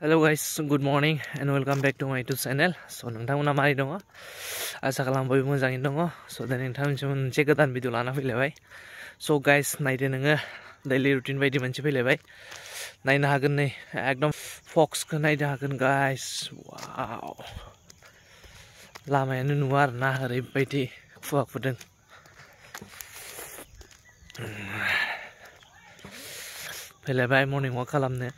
Hello guys, good morning and welcome back to my YouTube channel. So नोंथांमोना मारै दङ? आसा खालाम बयबो मोजाङैनो दङ. So दा नोंथांमोनसिम मोनसे गोदान भिडिअ लाना फैलायबाय. So guys, नायदो नोङो daily routine बायदि मोनसे फैलायबाय. नायनो हागोन नै एकदम फक्सखौ नायनो हागोन guys. Wow. लामायानो नुवा आरोना ओरैबायदि खुवा खुदों. फैलायबाय मर्निं वाक खालामनो.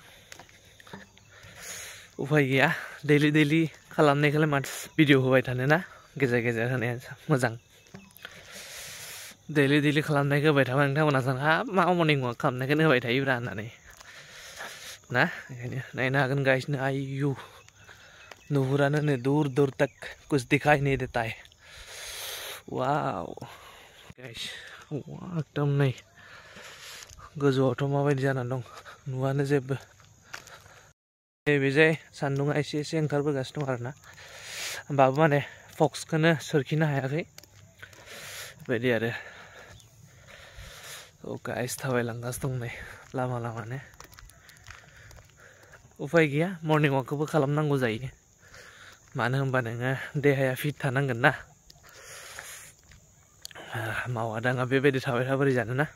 उफाय गैया डेली खालामनायखौलाय माथो भिडिअ होबाय थानो ना गेजेर गेजेर होनाया मोजां डेली खालामनायखौ होबाय थाबा नोंथांमोना सानो हाब मा मर्निं वाक खालामनायखौनो होबाय थायोब्रा होननानै ना ओंखायनो नायनो हागोन गाइसनो आयु नुहुरानो नै दूर तक कुछ दिखाई नहीं देता है वाव गाइस एकदम नै गोजौआवथ' माबायदि जानानै दं नुवानो जेबो बेजाय सान्दुंआ एसे ओंखारबोगासिनो दं आरोना होमबाबो माने फक्सखौनो सोरखिनो हायाखै बेबायदि आरो गाइस थाबायलांगासिनो दं नै लामानो उफाय गैया मर्निं वाकखौबो खालामनांगौ जायो मानो होनबा नोङो देहाया फिट थानांगोन ना मावा दाङा बेबायदि थाबाय था बोरै जानो ना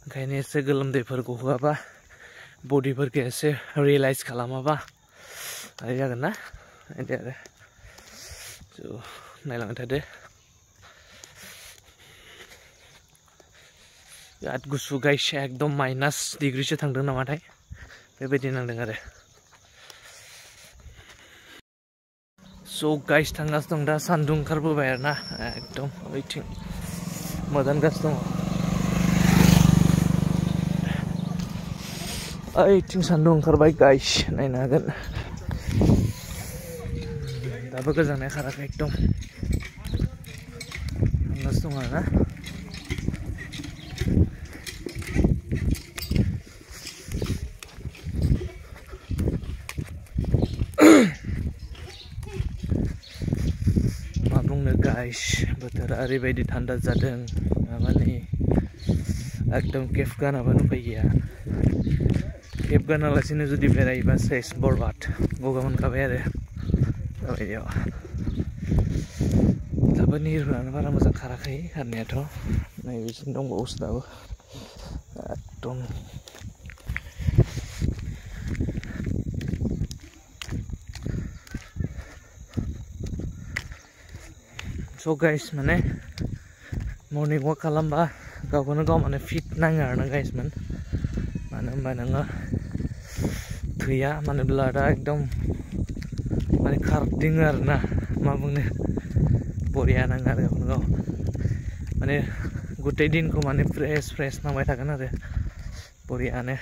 ओंखायनो एसे गोलोमदैफोर गहोआबा बडिफोरखौ एसे रियेलाइज खालामाबा आरो जागोन ना बिदि आरो नायलांबाय थादो बिराद गुसु गाइस एकदम माइनास डिग्रीसो थांदों नामाथाय बेबायदि नांदों आरो स' गाइस थांगासिनो दं दा सान्दुं ओंखारबोबाय आरोना एकदम ओइथिं मोदानगासिनो दङ ओइथिं सान्दुं ओंखारबाय गाइस नायनो हागोन दाबो गोजांनाया खाराखै एकदम थांगासिनो दं आरोना मा बुंनो गाइस बोथोरा ओरैबायदि थान्दा जादों माने एकदम केप गानाबानो उपाय गैया केप गानालासिनो जुदि बेरायोबा सेस बरबाद गगा मोनखाबाय आरो बेबायदियाव दाबो निरफोरानो बारा मोजां खाराखै खारनायाथ' नैबेसिम दंबावोसो दाबो एकदम स' गाइस माने मर्निं वाक खालामबा गावखौनो गाव माने फिट नाङो आरोना गाइस मानो होनबा नोङो थैया माने ब्लाडआ एकदम माने खारदिङो आरोना मा बुंनो बरिया नाङो आरो गावखौनो गाव माने गुथै दिनखौ माने फ्रेस नांबाय थागोन आरो बरियानो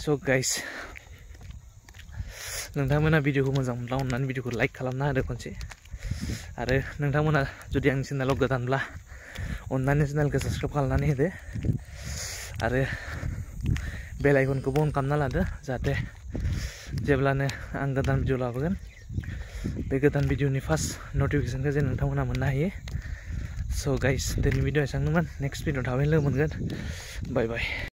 स' गाइस नोंथांमोना भिडिअखौ मोजां मोनब्ला अननानै भिडिअखौ लाइक खालामना होदो खनसे आरो नोंथांमोना जुदि आंनि चेनेलाव गोदानब्ला अननानै चेनेलखौ साबस्क्राइब खालामनानै होदो आरो बेल आइकनखौबो अन खालामना लादो जाहाथे जेब्लानो आं गोदान भिडिअ लाबोगोन बे गोदान भिडिअनि फार्स्ट नटिफिकेसनखौ जे नोंथांमोना मोननो हायो स' गाइस दिनैनि भिडिअ एसेबांनोमोन नेक्स्ट भिडिअ थाबैनो लोगो मोनगोन बाय